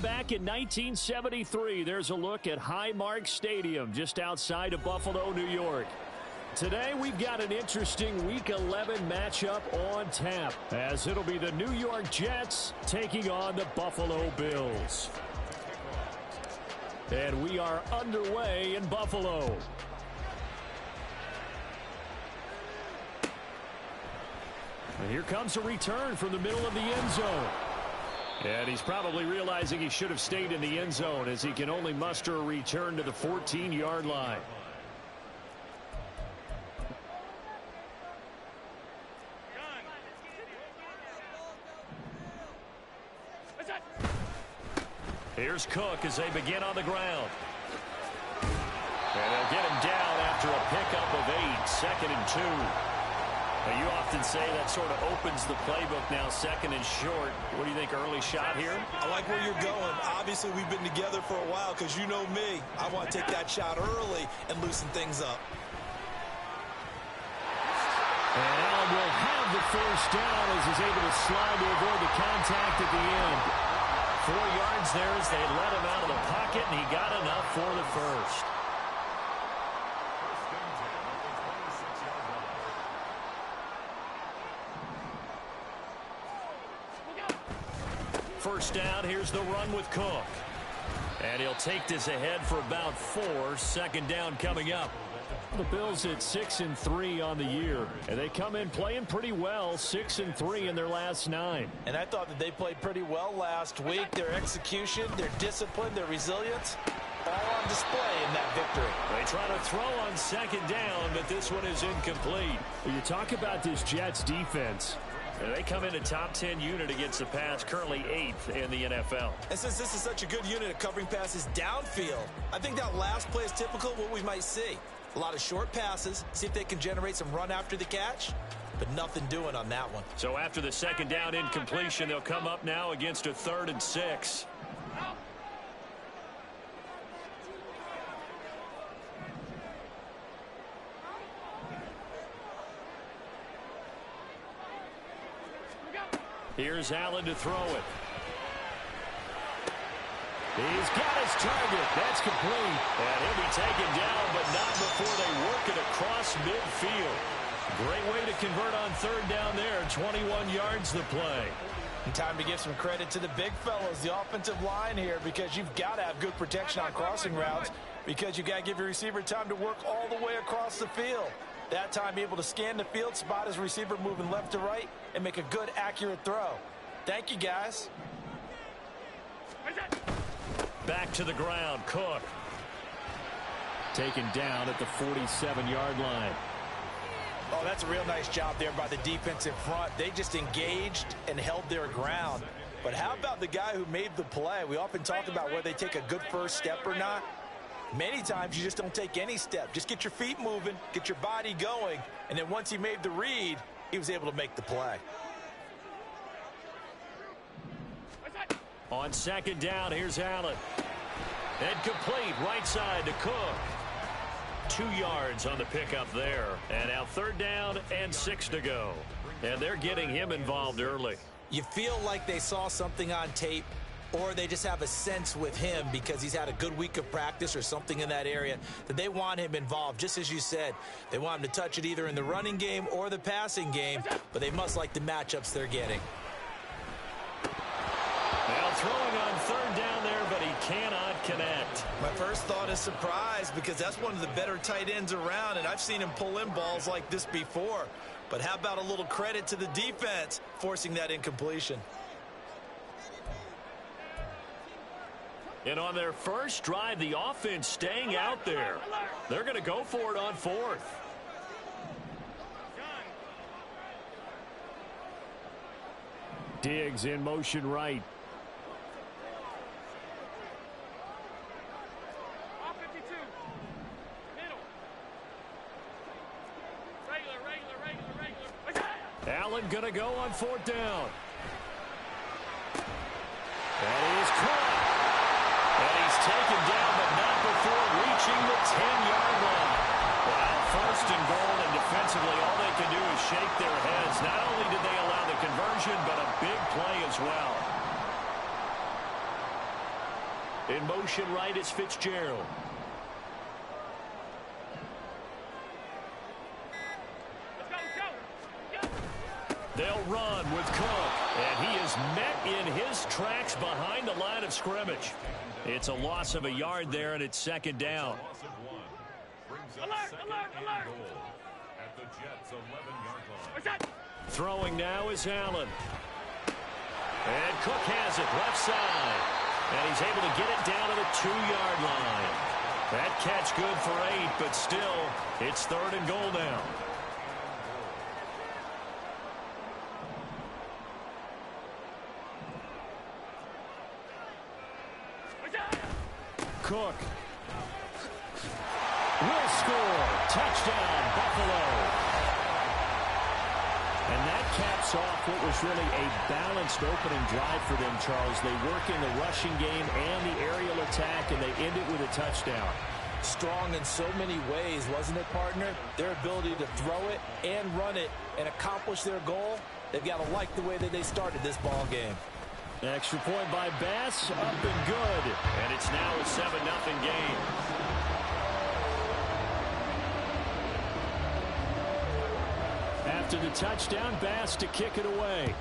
back in 1973. There's a look at Highmark Stadium just outside of Buffalo, New York. Today we've got an interesting Week 11 matchup on tap, as it'll be the New York Jets taking on the Buffalo Bills. And we are underway in Buffalo. And here comes a return from the middle of the end zone. And he's probably realizing he should have stayed in the end zone, as he can only muster a return to the 14-yard line. Here's Cook as they begin on the ground. And they'll get him down after a pickup of 8, 2nd and 2. Now, you often say that sort of opens the playbook now, 2nd and short. What do you think, early shot here? I like where you're going. Obviously, we've been together for a while, because you know me. I want to take that shot early and loosen things up. And Allen will have the first down as he's able to slide to avoid the contact at the end. 4 yards there as they let him out of the pocket, and he got enough for the first. First down, here's the run with Cook. And he'll take this ahead for about 4. 2nd down coming up. The Bills at 6-3 on the year, and they come in playing pretty well, 6-3 in their last 9. And I thought that they played pretty well last week. Their execution, their discipline, their resilience, all on display in that victory. They try to throw on 2nd down, but this one is incomplete. You talk about this Jets defense. They come in a top 10 unit against the pass, currently 8th in the NFL. And since this is such a good unit at covering passes downfield, I think that last play is typical of what we might see. A lot of short passes, see if they can generate some run after the catch, but nothing doing on that one. So after the 2nd down incompletion, they'll come up now against a 3rd and 6. Here's Allen to throw it. He's got his target. That's complete. And he'll be taken down, but not before they work it across midfield. Great way to convert on 3rd down there. 21 yards the play. And time to give some credit to the big fellows, the offensive line here, because you've got to have good protection on crossing routes, because you've got to give your receiver time to work all the way across the field. That time able to scan the field, spot his receiver moving left to right, and make a good, accurate throw. Thank you, guys. Back to the ground, Cook. Taken down at the 47-yard line. Oh, that's a real nice job there by the defense in front. They just engaged and held their ground. But how about the guy who made the play? We often talk about whether they take a good first step or not. Many times you just don't take any step. Just get your feet moving, get your body going, and then once he made the read, he was able to make the play. On 2nd down, here's Allen. And complete, right side to Cook. 2 yards on the pickup there. And now 3rd down and 6 to go. And they're getting him involved early. You feel like they saw something on tape, or they just have a sense with him because he's had a good week of practice or something in that area that they want him involved. Just as you said, they want him to touch it either in the running game or the passing game, but they must like the matchups they're getting. Now throwing on 3rd down there, but he cannot connect. My first thought is surprise, because that's one of the better tight ends around, and I've seen him pull in balls like this before. But how about a little credit to the defense forcing that incompletion? And on their first drive, the offense staying out there. They're going to go for it on 4th. Diggs in motion right. Allen going to go on 4th down. And he's caught. And he's taken down, but not before reaching the 10-yard line. Well, 1st and goal, and defensively all they can do is shake their heads. Not only did they allow the conversion, but a big play as well. In motion right is Fitzgerald. They'll run with Cook, and he is met in his tracks behind the line of scrimmage. It's a loss of a yard there, and it's second down. Alert! At the Jets' 11-yard line. Throwing now is Allen. And Cook has it left side. And he's able to get it down to the 2-yard line. That catch good for 8, but still, it's third and goal now. Cook will score. Touchdown, Buffalo. And that caps off what was really a balanced opening drive for them, Charles. They work in the rushing game and the aerial attack, and they end it with a touchdown. Strong in so many ways, wasn't it, partner? Their ability to throw it and run it and accomplish their goal, they've got to like the way that they started this ball game. Extra point by Bass, up and good. And it's now a 7-0 game. After the touchdown, Bass to kick it away.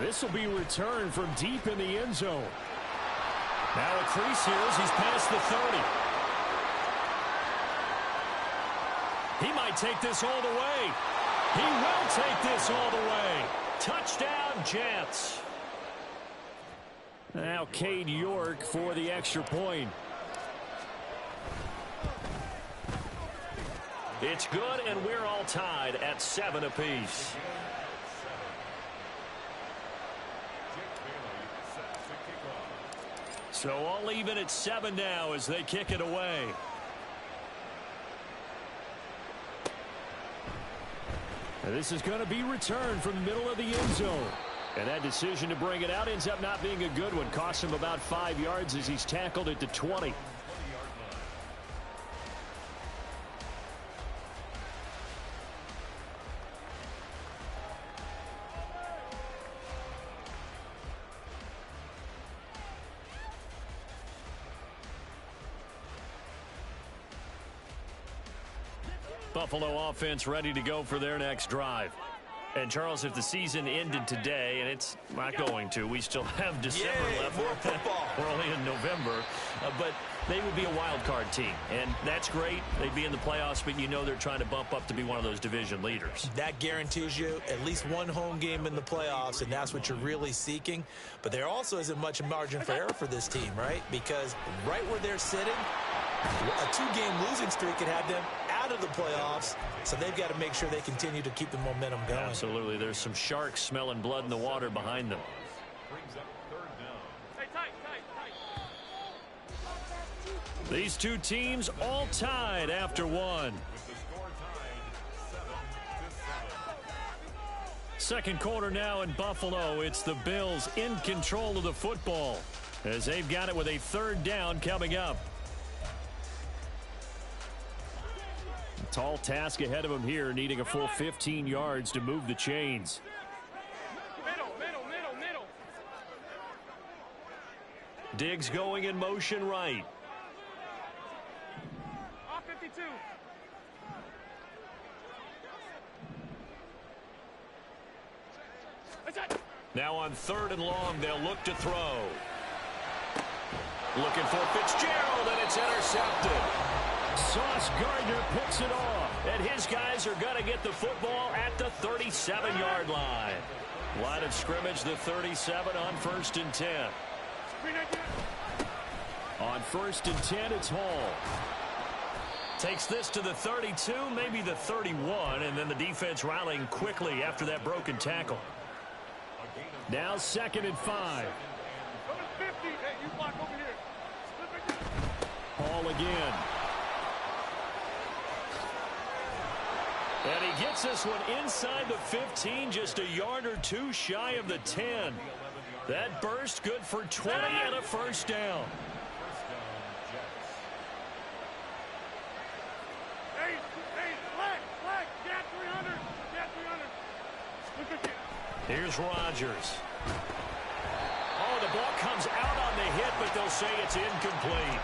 This will be returned from deep in the end zone. Now a crease here as he's past the 30. He might take this all the way. He will take this all the way. Touchdown, Jets. Now Cade York for the extra point. It's good, and we're all tied at 7 apiece. So all even at 7 now as they kick it away. And this is going to be returned from the middle of the end zone. And that decision to bring it out ends up not being a good one. Costs him about 5 yards as he's tackled at the 20. Buffalo offense ready to go for their next drive. And, Charles, if the season ended today, and it's not going to, we still have December left. More football. We're only in November. But they would be a wild card team. And that's great. They'd be in the playoffs, but you know they're trying to bump up to be one of those division leaders. That guarantees you at least one home game in the playoffs, and that's what you're really seeking. But there also isn't much margin for error for this team, right? Because right where they're sitting, a 2-game losing streak could have them out of the playoffs, so they've got to make sure they continue to keep the momentum going. Absolutely. There's some sharks smelling blood in the water behind them. These two teams all tied after one. Second quarter now in Buffalo. It's the Bills in control of the football as they've got it with a third down coming up. Tall task ahead of him here, needing a full 15 yards to move the chains. Middle. Diggs going in motion right. Off 52. Now on third and long, they'll look to throw. Looking for Fitzgerald, and it's intercepted. Sauce Gardner picks it off, and his guys are going to get the football at the 37-yard line. Line of scrimmage, the 37 on 1st and 10. On 1st and 10, it's Hall. Takes this to the 32, maybe the 31, and then the defense rallying quickly after that broken tackle. Now 2nd and 5. Hall again. And he gets this one inside the 15, just a yard or two shy of the 10. That burst good for 20 and a first down. Here's Rodgers. Oh, the ball comes out on the hit, but they'll say it's incomplete.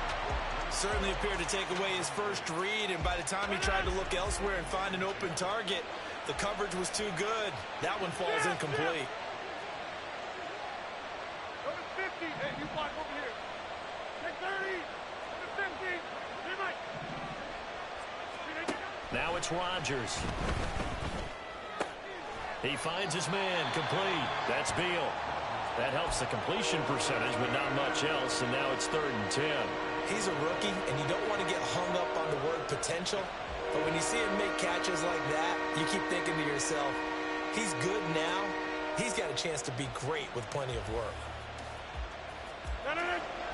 Certainly appeared to take away his first read, and by the time he tried to look elsewhere and find an open target, the coverage was too good. That one falls incomplete. Number 50. Hey, you block over here. Take 30. Number 50. Here, Mike. Now it's Rodgers. He finds his man, complete. That's Beal. That helps the completion percentage, but not much else, and now it's 3rd and 10. He's a rookie, and you don't want to get hung up on the word potential, but when you see him make catches like that, you keep thinking to yourself, he's good now. He's got a chance to be great with plenty of work.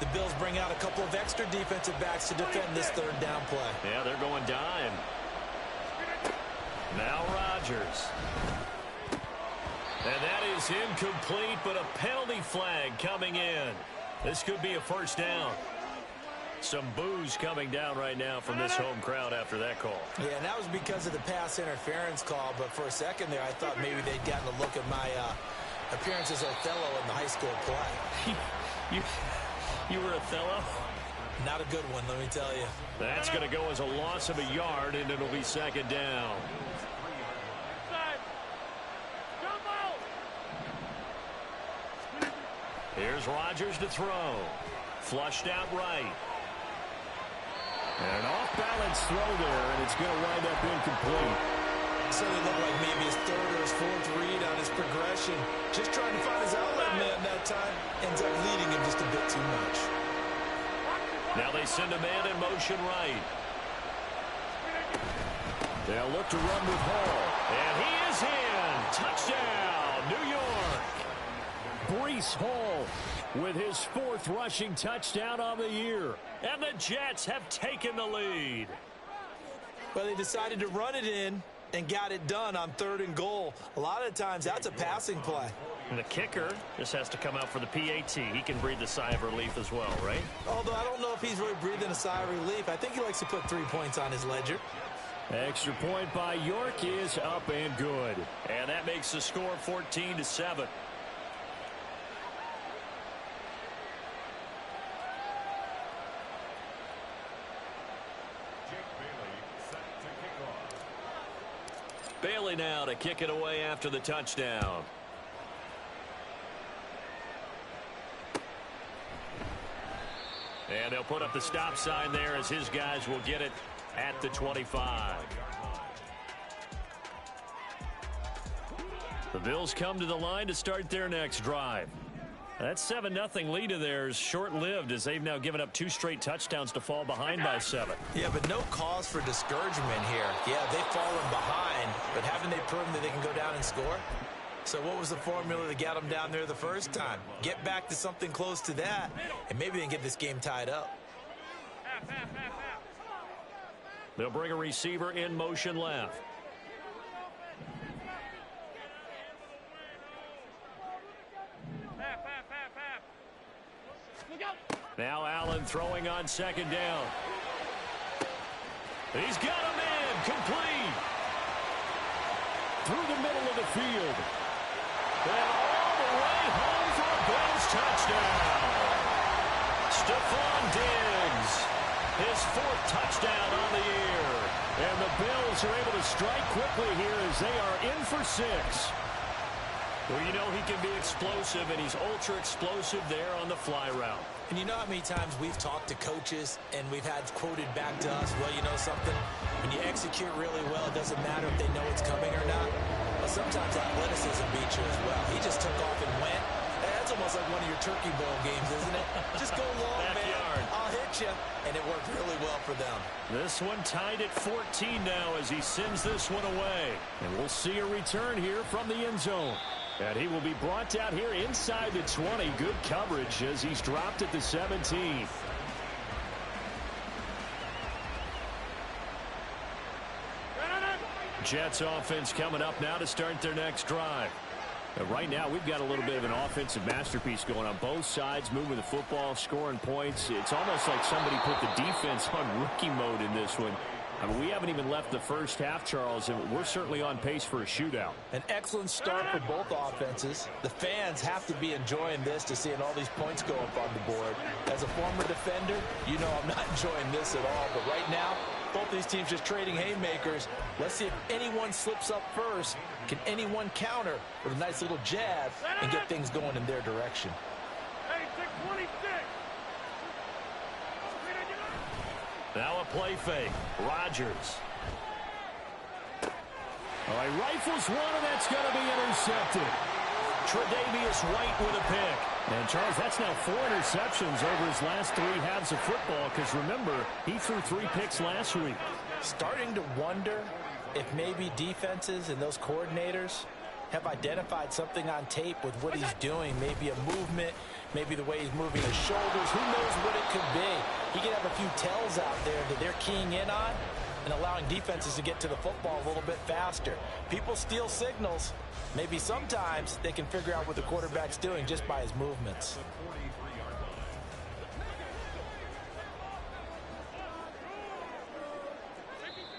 The Bills bring out a couple of extra defensive backs to defend this 3rd down play. Yeah, they're going dime. Now Rodgers. And that is incomplete, but a penalty flag coming in. This could be a 1st down. Some boos coming down right now from this home crowd after that call. Yeah, and that was because of the pass interference call, but for a second there, I thought maybe they'd gotten a look at my appearance as Othello in the high school play. You were Othello? Not a good one, let me tell you. That's going to go as a loss of a yard, and it'll be 2nd down. Here's Rodgers to throw. Flushed out right. And an off-balance throw there, and it's going to wind up incomplete. So it looked like maybe his 3rd or his 4th read on his progression. Just trying to find his outlet man that time. Ends up leading him just a bit too much. Now they send a man in motion right. They'll look to run with Hall. And he is in. Touchdown, New York. Breece Hall with his 4th rushing touchdown on the year. And the Jets have taken the lead. Well, they decided to run it in and got it done on 3rd and goal. A lot of times that's a passing play. And the kicker just has to come out for the PAT. He can breathe a sigh of relief as well, right? Although I don't know if he's really breathing a sigh of relief. I think he likes to put 3 points on his ledger. Extra point by York is up and good. And that makes the score 14-7. Bailey now to kick it away after the touchdown. And they'll put up the stop sign there as his guys will get it at the 25. The Bills come to the line to start their next drive. That 7-0 lead of theirs short-lived as they've now given up 2 straight touchdowns to fall behind by 7. Yeah, but no cause for discouragement here. Yeah, they've fallen behind, but haven't they proven that they can go down and score? So what was the formula that got them down there the first time? Get back to something close to that, and maybe they can get this game tied up. They'll bring a receiver in motion left. Now Allen throwing on 2nd down. He's got a man complete. Through the middle of the field. And all the way home for a Bills touchdown. Stephon Diggs. His 4th touchdown on the year. And the Bills are able to strike quickly here as they are in for 6. Well, you know he can be explosive, and he's ultra-explosive there on the fly route. And you know how many times we've talked to coaches and we've had quoted back to us, well, you know something? When you execute really well, it doesn't matter if they know it's coming or not. But sometimes athleticism beats you as well. He just took off and went. That's almost like one of your Turkey Bowl games, isn't it? Just go long, man. I'll hit you. And it worked really well for them. This one tied at 14 now as he sends this one away. And we'll see a return here from the end zone. And he will be brought down here inside the 20. Good coverage as he's dropped at the 17. Jets offense coming up now to start their next drive. And right now we've got a little bit of an offensive masterpiece going on both sides, moving the football, scoring points. It's almost like somebody put the defense on rookie mode in this one. I mean, we haven't even left the first half, Charles, and we're certainly on pace for a shootout. An excellent start for both offenses. The fans have to be enjoying this to seeing all these points go up on the board. As a former defender, you know I'm not enjoying this at all. But right now, both these teams just trading haymakers. Let's see if anyone slips up first. Can anyone counter with a nice little jab and get things going in their direction? Hey, 626. Now a play fake. Rodgers. All right, rifles one, and that's going to be intercepted. Tre'Davious White with a pick. And, Charles, that's now 4 interceptions over his last 3 halves of football because, remember, he threw 3 picks last week. Starting to wonder if maybe defenses and those coordinators have identified something on tape with what he's doing. Maybe a movement, maybe the way he's moving his shoulders. Who knows what it could be? He could have a few tells out there that they're keying in on and allowing defenses to get to the football a little bit faster. People steal signals. Maybe sometimes they can figure out what the quarterback's doing just by his movements.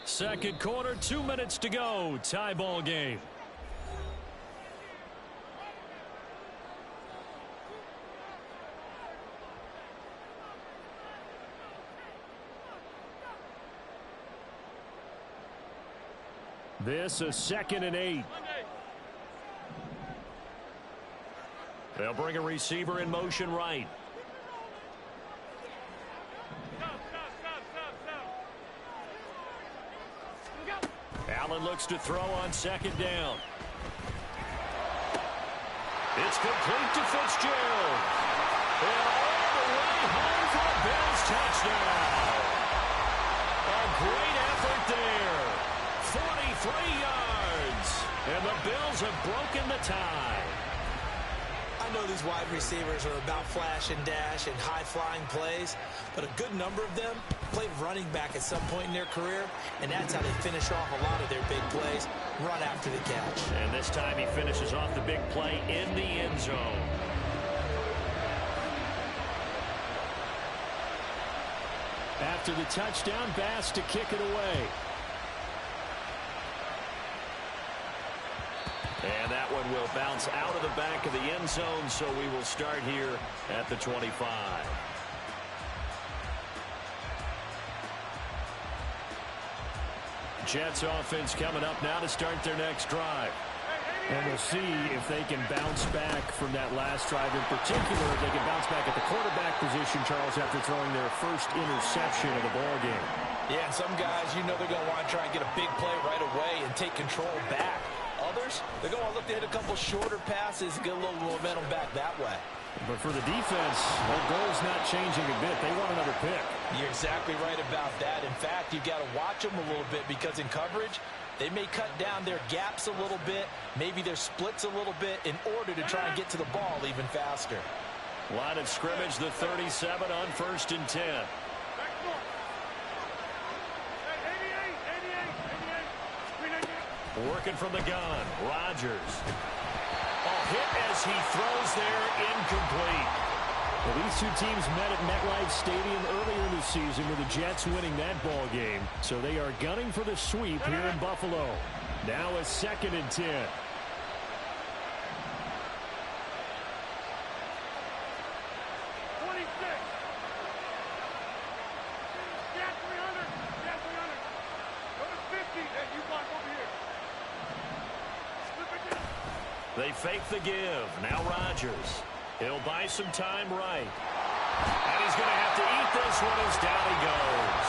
Second quarter, 2 minutes to go. Tie ball game. This is 2nd and 8. They'll bring a receiver in motion right. Allen looks to throw on 2nd down. It's complete to Fitzgerald. And all the way home for a Bills touchdown. A great effort there. 43 yards. And the Bills have broken the tie. I know these wide receivers are about flash and dash and high-flying plays, but a good number of them played running back at some point in their career, and that's how they finish off a lot of their big plays, run after the catch. And this time he finishes off the big play in the end zone. After the touchdown, Bass to kick it away. And that one will bounce out of the back of the end zone, so we will start here at the 25. Jets offense coming up now to start their next drive. And we'll see if they can bounce back from that last drive. In particular, if they can bounce back at the quarterback position, Charles, after throwing their first interception of the ball game. Yeah, and some guys, you know they're going to want to try and get a big play right away and take control back. Others, they're going to look to hit a couple shorter passes, get a little momentum back that way. But for the defense, their goal's not changing a bit. They want another pick. You're exactly right about that. In fact, you've got to watch them a little bit because in coverage, they may cut down their gaps a little bit, maybe their splits a little bit in order to try and get to the ball even faster. Line of scrimmage, the 37 on 1st and 10. Working from the gun, Rodgers. A hit as he throws there, incomplete. Well, these two teams met at MetLife Stadium earlier in the season with the Jets winning that ball game. So they are gunning for the sweep here in Buffalo. Now a 2nd and 10. They fake the give. Now Rodgers. He'll buy some time right. And he's going to have to eat this one as down he goes.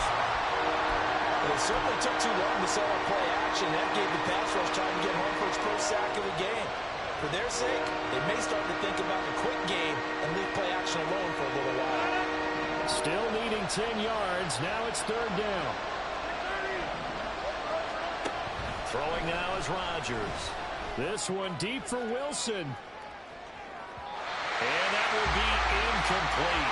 Well, it certainly took too long to set up play action. That gave the pass rush time to get home for its first sack of the game. For their sake, they may start to think about the quick game and leave play action alone for a little while. Still needing 10 yards. Now it's 3rd down. Throwing now is Rodgers. This one deep for Wilson. And that will be incomplete.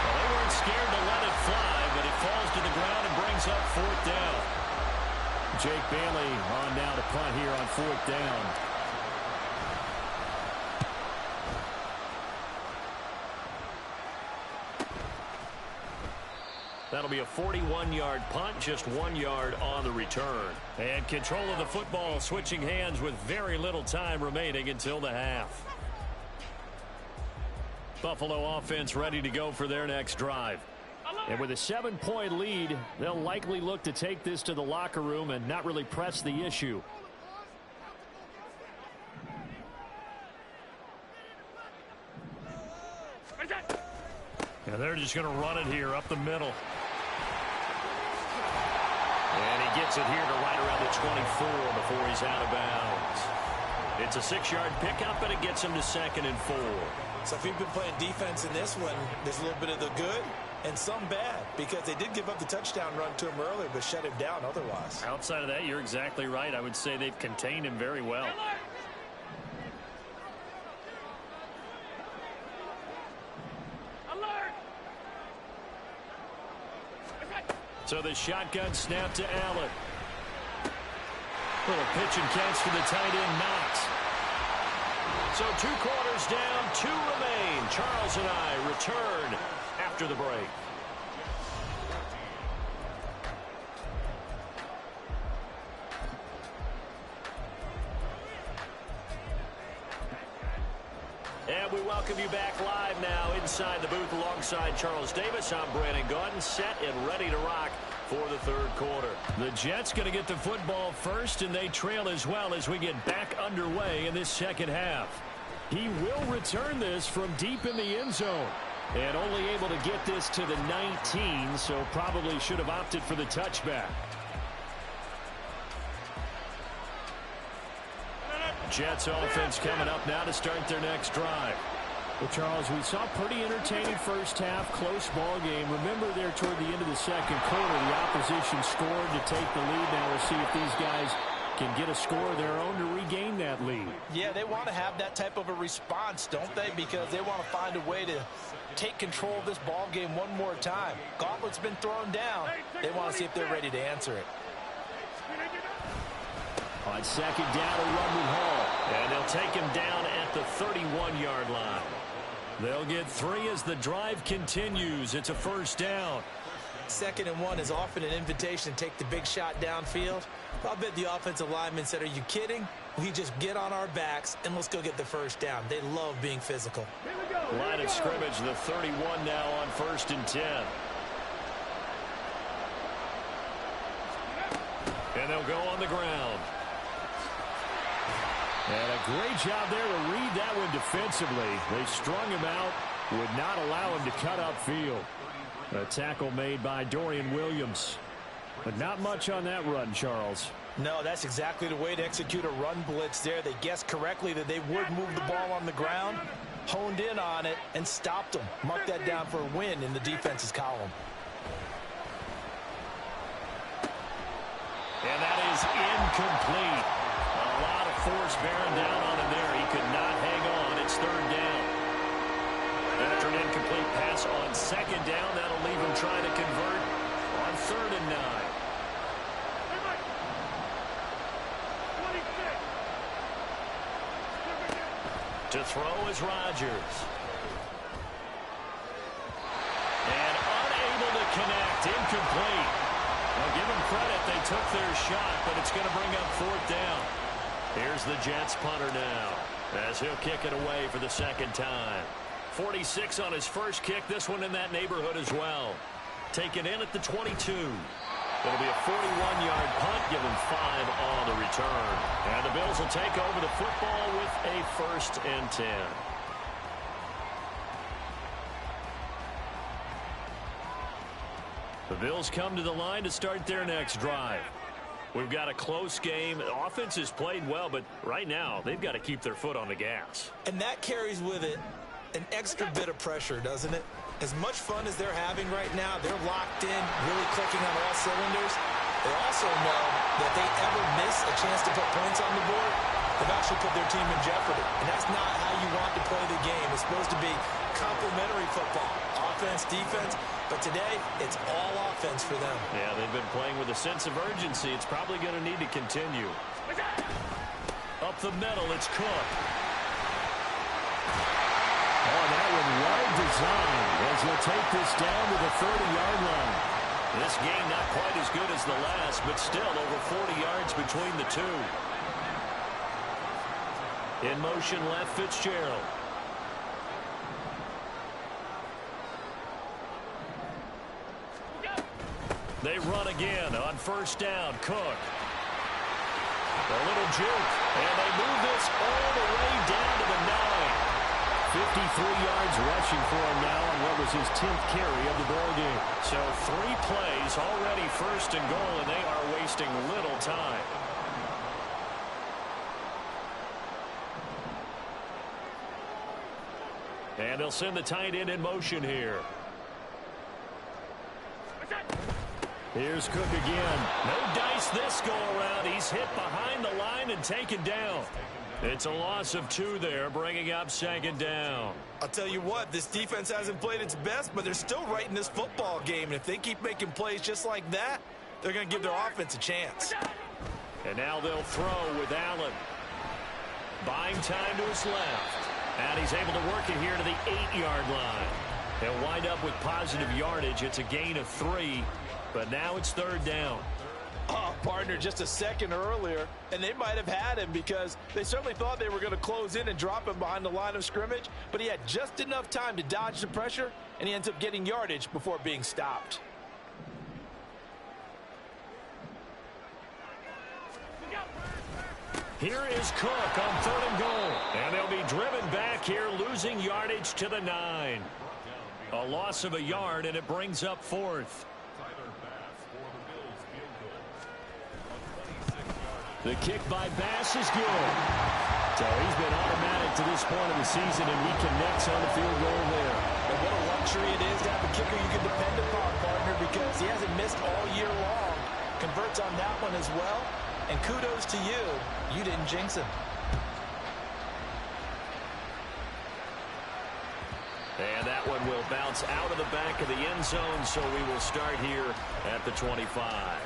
Well, they weren't scared to let it fly, but it falls to the ground and brings up 4th down. Jake Bailey on now to punt here on 4th down. That'll be a 41-yard punt, just 1 yard on the return. And control of the football switching hands with very little time remaining until the half. Buffalo offense ready to go for their next drive. And with a 7-point lead, they'll likely look to take this to the locker room and not really press the issue. And they're just going to run it here up the middle. And he gets it here to right around the 24 before he's out of bounds. It's a 6-yard pickup, and it gets him to 2nd and 4. So if you've been playing defense in this one, there's a little bit of the good and some bad, because they did give up the touchdown run to him earlier, but shut him down otherwise. Outside of that, you're exactly right. I would say they've contained him very well. So the shotgun snap to Allen. Little pitch and catch for the tight end, Knox. So 2 quarters down, 2 remain. Charles and I return after the break. And we welcome you back live now inside the booth alongside Charles Davis. I'm Brandon Gaudin, set and ready to rock for the 3rd quarter. The Jets going to get the football first, and they trail as well as we get back underway in this 2nd half. He will return this from deep in the end zone. And only able to get this to the 19, so probably should have opted for the touchback. Jets offense coming up now to start their next drive. Well, Charles, we saw pretty entertaining first half, close ball game. Remember there toward the end of the 2nd quarter, the opposition scored to take the lead. Now we'll see if these guys can get a score of their own to regain that lead. Yeah, they want to have that type of a response, don't they? Because they want to find a way to take control of this ball game one more time. Gauntlet's been thrown down. They want to see if they're ready to answer it. On 2nd down, a run with Hall. And they'll take him down at the 31-yard line. They'll get 3 as the drive continues. It's a 1st down. 2nd and 1 is often an invitation to take the big shot downfield. I'll bet the offensive lineman said, are you kidding? We just get on our backs and let's go get the 1st down. They love being physical. Line of scrimmage, the 31 now on 1st and 10. And they'll go on the ground. And a great job there to read that one defensively. They strung him out, would not allow him to cut upfield. A tackle made by Dorian Williams. But not much on that run, Charles. No, that's exactly the way to execute a run blitz there. They guessed correctly that they would move the ball on the ground, honed in on it, and stopped them. Mark that down for a win in the defense's column. And that is incomplete. A lot of force bearing down on him there. He could not hang on. It's 3rd down. After an incomplete pass on 2nd down, that'll leave him trying to convert on 3rd and 9. To throw is Rodgers. And unable to connect. Incomplete. Well, give them credit. They took their shot, but it's going to bring up 4th down. Here's the Jets punter now as he'll kick it away for the 2nd time. 46 on his first kick. This one in that neighborhood as well. Taken in at the 22. It'll be a 41-yard punt, give him 5 on the return. And the Bills will take over the football with a 1st and 10. The Bills come to the line to start their next drive. We've got a close game. The offense has played well, but right now they've got to keep their foot on the gas. And that carries with it an extra bit of pressure, doesn't it? As much fun as they're having right now, they're locked in, really clicking on all cylinders. They also know that if they ever miss a chance to put points on the board, they've actually put their team in jeopardy. And that's not how you want to play the game. It's supposed to be complementary football, offense, defense. But today, it's all offense for them. Yeah, they've been playing with a sense of urgency. It's probably going to need to continue. Up the middle, it's Cook. Oh, that one well designed as he'll take this down to the 30-yard line. This game not quite as good as the last, but still over 40 yards between the two. In motion left, Fitzgerald. They run again on first down. Cook. A little juke, and they move this all the way down to the 9. 53 yards rushing for him now on what was his 10th carry of the ball game. So 3 plays already first and goal, and they are wasting little time. And they'll send the tight end in motion here. Here's Cook again. No dice this go around. He's hit behind the line and taken down. It's a loss of 2 there, bringing up second down. I'll tell you what, this defense hasn't played its best, but they're still right in this football game. And if they keep making plays just like that, they're going to give their offense a chance. And now they'll throw with Allen. Buying time to his left. And he's able to work it here to the 8-yard line. They'll wind up with positive yardage. It's a gain of 3. But now it's third down. Oh, partner, just a second earlier, and they might have had him because they certainly thought they were going to close in and drop him behind the line of scrimmage, but he had just enough time to dodge the pressure, and he ends up getting yardage before being stopped. Here is Cook on third and goal. And they'll be driven back here, losing yardage to the 9. A loss of a yard, and it brings up fourth. The kick by Bass is good. So he's been automatic to this point of the season, and he connects on the field goal there. And what a luxury it is to have a kicker you can depend upon, partner, because he hasn't missed all year long. Converts on that one as well. And kudos to you. You didn't jinx him. And that one will bounce out of the back of the end zone, so we will start here at the 25.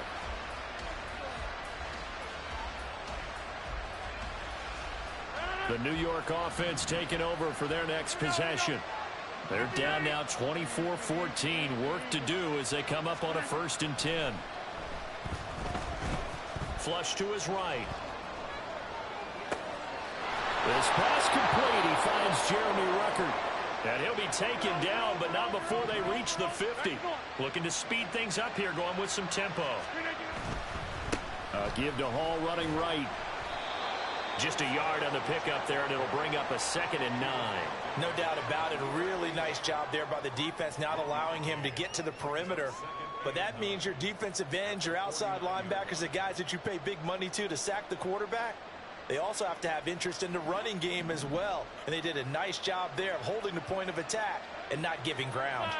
The New York offense taking over for their next possession. They're down now 24-14. Work to do as they come up on a 1st and 10. Flush to his right. This pass complete. He finds Jeremy Ruckert. And he'll be taken down, but not before they reach the 50. Looking to speed things up here, going with some tempo. Give to Hall running right. Just a yard on the pickup there, and it'll bring up a 2nd and 9. No doubt about it. A really nice job there by the defense, not allowing him to get to the perimeter. But that means your defensive ends, your outside linebackers, the guys that you pay big money to sack the quarterback, they also have to have interest in the running game as well. And they did a nice job there of holding the point of attack and not giving ground.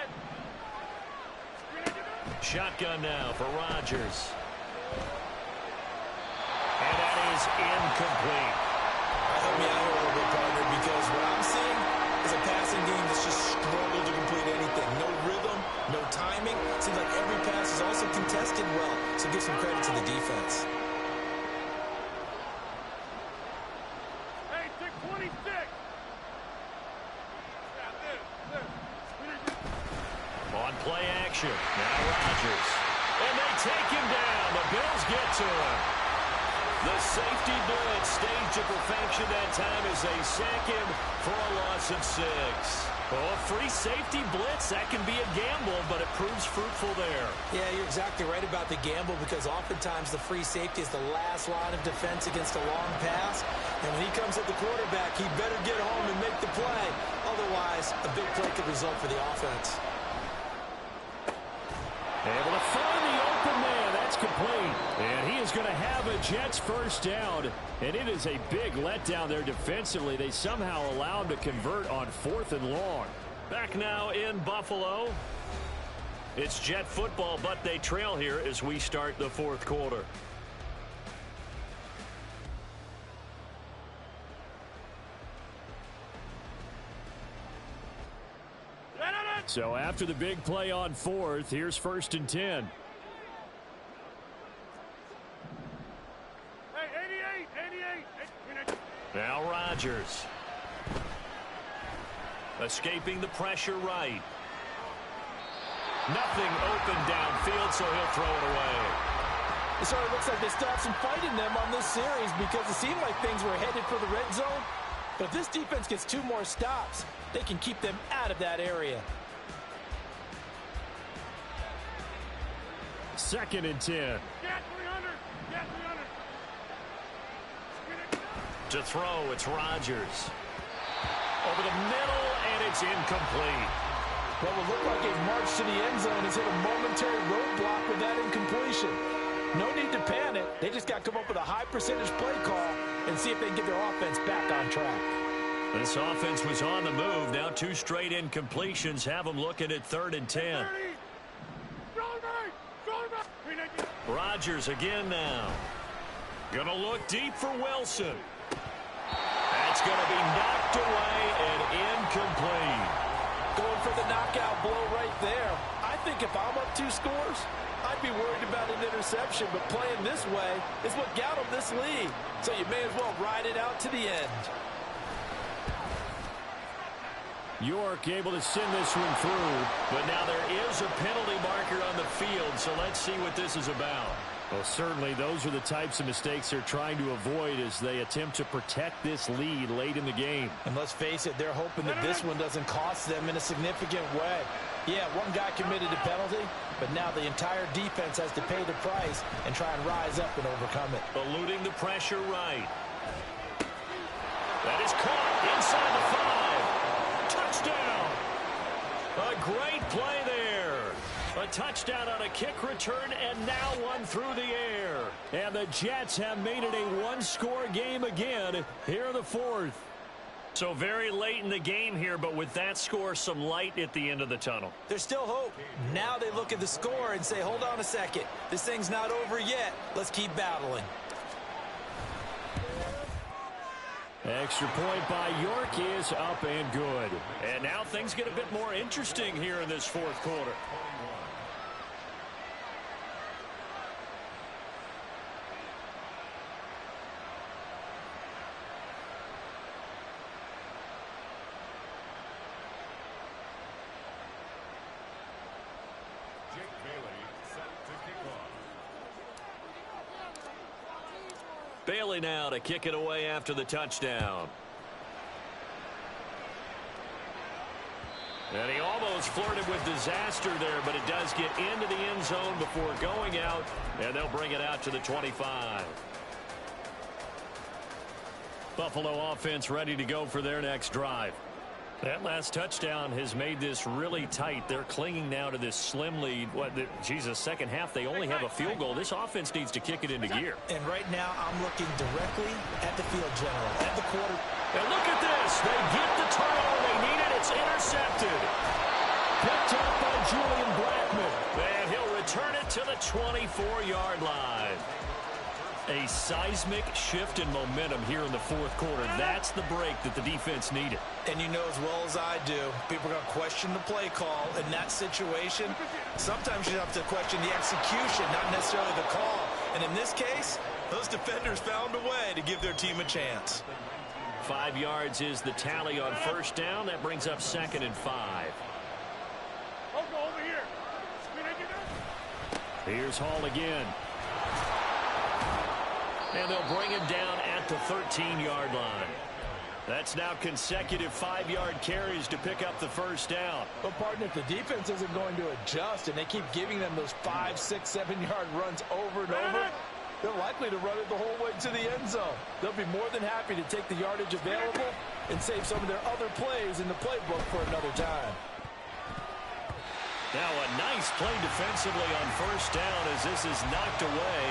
Shotgun now for Rodgers. And that is incomplete. Help me out here a little bit, partner, because what I'm seeing is a passing game that's just struggled to complete anything. No rhythm, no timing. Seems like every pass is also contested well, so give some credit to the defense. Hey, 626. On play action. Now Rodgers. And they take him down. The Bills get to him. The safety blitz staged to perfection that time as they sack him for a loss of 6. Oh, a free safety blitz, that can be a gamble, but it proves fruitful there. Yeah, you're exactly right about the gamble because oftentimes the free safety is the last line of defense against a long pass. And when he comes at the quarterback, he better get home and make the play. Otherwise, a big play could result for the offense. Able to find the open man. That's complete. And he is going to have a Jets first down. And it is a big letdown there defensively. They somehow allow him to convert on 4th and long. Back now in Buffalo. It's Jet football, but they trail here as we start the 4th quarter. So after the big play on 4th, here's 1st and 10. Hey, 88. Now Rodgers. Escaping the pressure right. Nothing open downfield, so he'll throw it away. It sort of looks like they still have some fight in them on this series because it seemed like things were headed for the red zone. But if this defense gets 2 more stops, they can keep them out of that area. 2nd and 10. Get 300. Get 300. To throw, it's Rodgers. Over the middle, and it's incomplete. What will look like a march to the end zone has hit a momentary roadblock with that incompletion. No need to panic. They just got to come up with a high percentage play call and see if they can get their offense back on track. This offense was on the move. Now 2 straight incompletions have them looking at 3rd and 10. Rodgers again now. Gonna look deep for Wilson. That's gonna be knocked away and incomplete. Going for the knockout blow right there. I think if I'm up 2 scores, I'd be worried about an interception, but playing this way is what got them this lead. So you may as well ride it out to the end. York able to send this one through, but now there is a penalty marker on the field, so let's see what this is about. Well, certainly those are the types of mistakes they're trying to avoid as they attempt to protect this lead late in the game. And let's face it, they're hoping that this one doesn't cost them in a significant way. Yeah, one guy committed a penalty, but now the entire defense has to pay the price and try and rise up and overcome it. Eluding the pressure right. That is caught inside the 5. Touchdown! A great play there. A touchdown on a kick return, and now one through the air. And the Jets have made it a 1-score game again here in the 4th. So very late in the game here, but with that score, some light at the end of the tunnel. There's still hope. Now they look at the score and say, hold on a second. This thing's not over yet. Let's keep battling. Extra point by York is up and good. And now things get a bit more interesting here in this 4th quarter. Bailey now to kick it away after the touchdown. And he almost flirted with disaster there, but it does get into the end zone before going out, and they'll bring it out to the 25. Buffalo offense ready to go for their next drive. That last touchdown has made this really tight. They're clinging now to this slim lead. Second half, they only have a field goal. This offense needs to kick it into gear. And right now, I'm looking directly at the field general, at the quarter. And look at this. They get the turnover they needed. It's intercepted. Picked up by Julian Blackmon. And he'll return it to the 24-yard line. A seismic shift in momentum here in the 4th quarter. That's the break that the defense needed. And you know as well as I do, people are going to question the play call in that situation. Sometimes you have to question the execution, not necessarily the call. And in this case, those defenders found a way to give their team a chance. 5 yards is the tally on 1st down. That brings up 2nd and 5. I'll go over here. Here's Hall again. And they'll bring him down at the 13-yard line. That's now consecutive 5-yard carries to pick up the 1st down. But, partner, if the defense isn't going to adjust and they keep giving them those 5, 6, 7-yard runs over and over, they're likely to run it the whole way to the end zone. They'll be more than happy to take the yardage available and save some of their other plays in the playbook for another time. Now a nice play defensively on 1st down as this is knocked away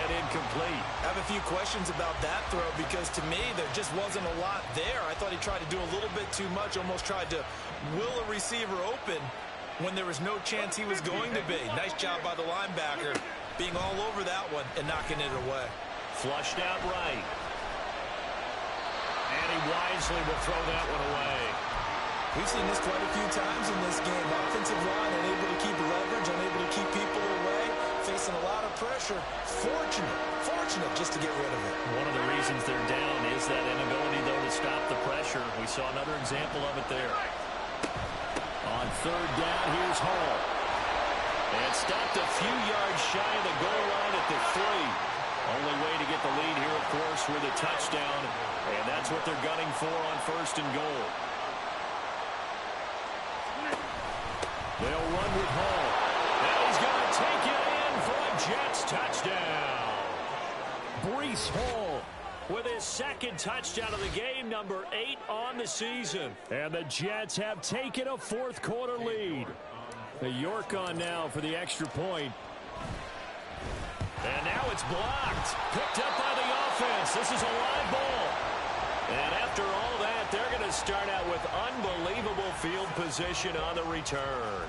and incomplete. I have a few questions about that throw because to me there just wasn't a lot there. I thought he tried to do a little bit too much, almost tried to will a receiver open when there was no chance he was going to be. Nice job by the linebacker being all over that one and knocking it away. Flushed out right. And he wisely will throw that one away. We've seen this quite a few times in this game. Offensive line unable to keep leverage, unable to keep people away, facing a lot of pressure. Fortunate just to get rid of it. One of the reasons they're down is that inability, though, to stop the pressure. We saw another example of it there. On 3rd down, here's Hall. And stopped a few yards shy of the goal line at the 3. Only way to get the lead here, of course, with a touchdown. And that's what they're gunning for on 1st and goal. They'll run with Hall. And he's going to take it in for a Jets touchdown. Breece Hall with his 2nd touchdown of the game, number 8 on the season. And the Jets have taken a 4th quarter lead. The York on now for the extra point. And now it's blocked. Picked up by the offense. This is a live ball. And after all that, they're going to start out with unbelievable field position on the return.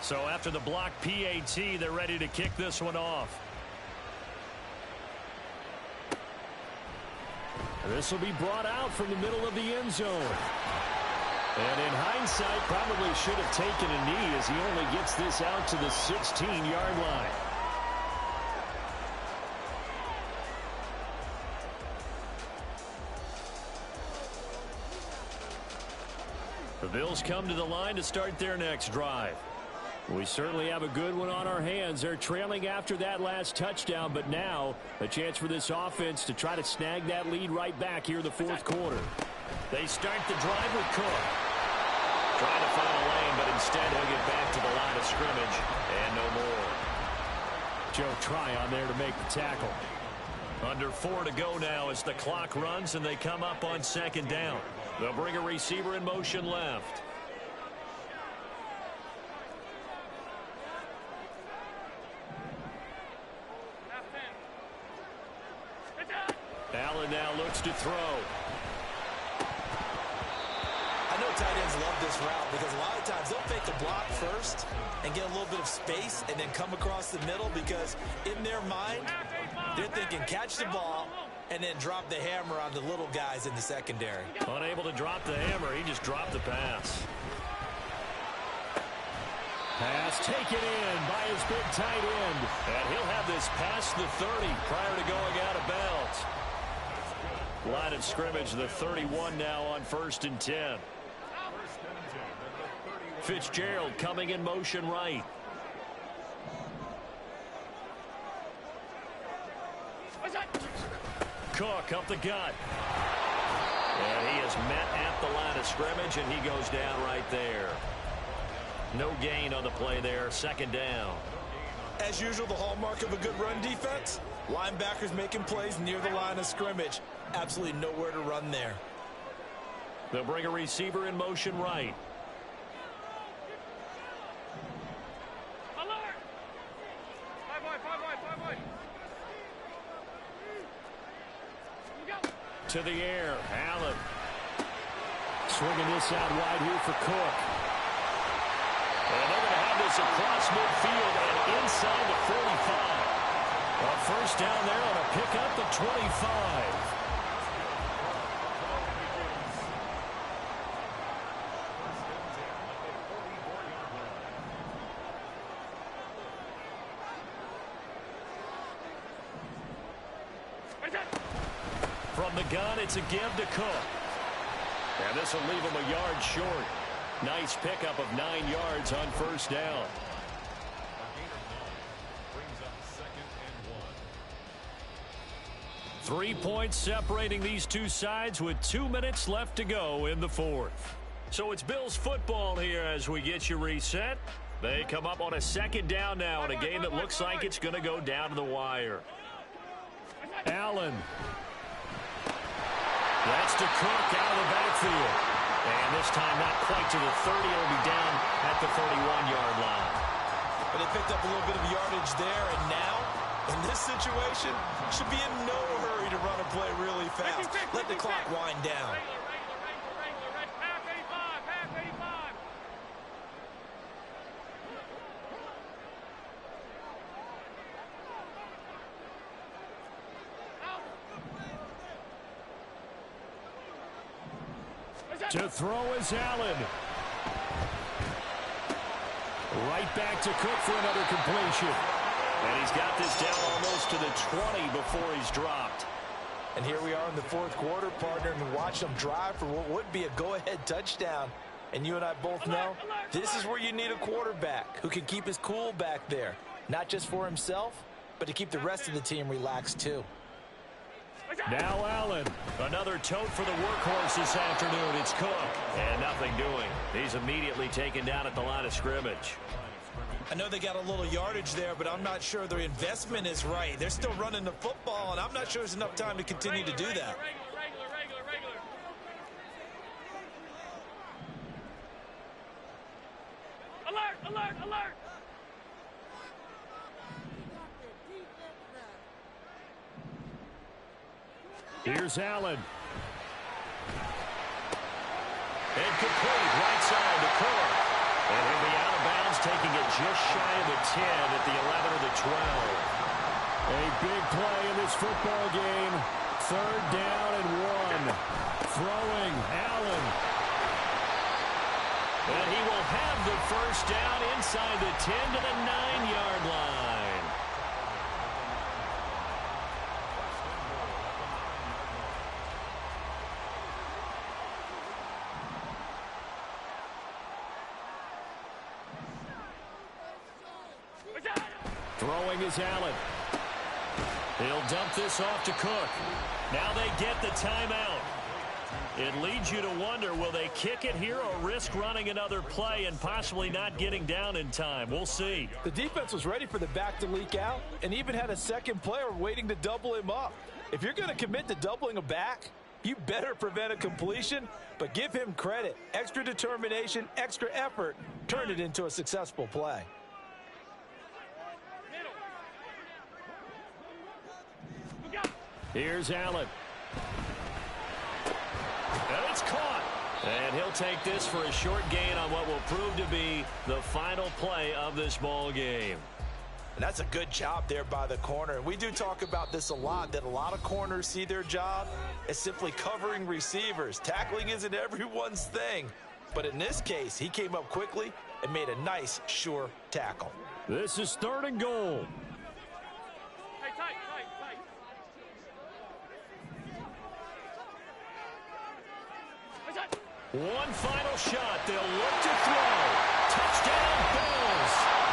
So after the block PAT, they're ready to kick this one off. This will be brought out from the middle of the end zone. And in hindsight, probably should have taken a knee as he only gets this out to the 16-yard line. The Bills come to the line to start their next drive. We certainly have a good one on our hands. They're trailing after that last touchdown, but now a chance for this offense to try to snag that lead right back here in the 4th quarter. They start the drive with Cook. Trying to find a lane, but instead he'll get back to the line of scrimmage and no more. Joe Tryon there to make the tackle. Under 4 to go now as the clock runs and they come up on 2nd down. They'll bring a receiver in motion left. Allen now looks to throw. I know tight ends love this route because a lot of times they'll fake a block first and get a little bit of space and then come across the middle because in their mind, they're thinking catch the ball and then drop the hammer on the little guys in the secondary. Unable to drop the hammer, he just dropped the pass. Pass taken in by his big tight end. And he'll have this past the 30 prior to going out of bounds. Line of scrimmage, the 31 now on 1st and 10. Fitzgerald coming in motion right. Cook up the gut. And he is met at the line of scrimmage, and he goes down right there. No gain on the play there, 2nd down. As usual, the hallmark of a good run defense, linebackers making plays near the line of scrimmage. Absolutely nowhere to run there. They'll bring a receiver in motion right. Alert! 5 wide. To the air, Allen. Swinging this out wide here for Cook. And they're going to have this across midfield and inside the 45. A 1st down there on a pickup at 25. From the gun, it's a give to Cook. And this will leave him a yard short. Nice pickup of 9 yards on 1st down. Brings up 2nd and 1. 3 points separating these two sides with 2 minutes left to go in the 4th. So it's Bills football here as we get you reset. They come up on a 2nd down now in a game that looks like it's going to go down to the wire. Allen. That's to Cook out of the backfield. And this time not quite to the 30. It'll be down at the 31-yard line. But they picked up a little bit of yardage there, and now, in this situation, should be in no hurry to run a play really fast. Let the clock wind down. Half 85. To throw is Allen. Right back to Cook for another completion. And he's got this down almost to the 20 before he's dropped. And here we are in the 4th quarter, partner, and watch them drive for what would be a go-ahead touchdown. And you and I both know this is where you need a quarterback who can keep his cool back there. Not just for himself, but to keep the rest of the team relaxed too. Now Allen. Another tote for the workhorse this afternoon. It's Cook. And nothing doing. He's immediately taken down at the line of scrimmage. I know they got a little yardage there, but I'm not sure their investment is right. They're still running the football, and I'm not sure there's enough time to continue to do that. Regular. Alert! Here's Allen. Incomplete, right side to Cook. And he'll be out of bounds, taking it just shy of the 10 at the 11 or the 12. A big play in this football game. 3rd down and 1. Throwing, Allen. And he will have the first down inside the 10 to the 9-yard line. Throwing is Allen. He'll dump this off to Cook. Now they get the timeout. It leads you to wonder, will they kick it here or risk running another play and possibly not getting down in time? We'll see. The defense was ready for the back to leak out and even had a second player waiting to double him up. If you're going to commit to doubling a back, you better prevent a completion, but give him credit. Extra determination, extra effort, turn it into a successful play. Here's Allen. And it's caught. And he'll take this for a short gain on what will prove to be the final play of this ball game. And that's a good job there by the corner. And we do talk about this a lot, that a lot of corners see their job as simply covering receivers. Tackling isn't everyone's thing. But in this case, he came up quickly and made a nice, sure tackle. This is 3rd and goal. Hey, tight. One final shot. They'll look to throw. Touchdown, Bills.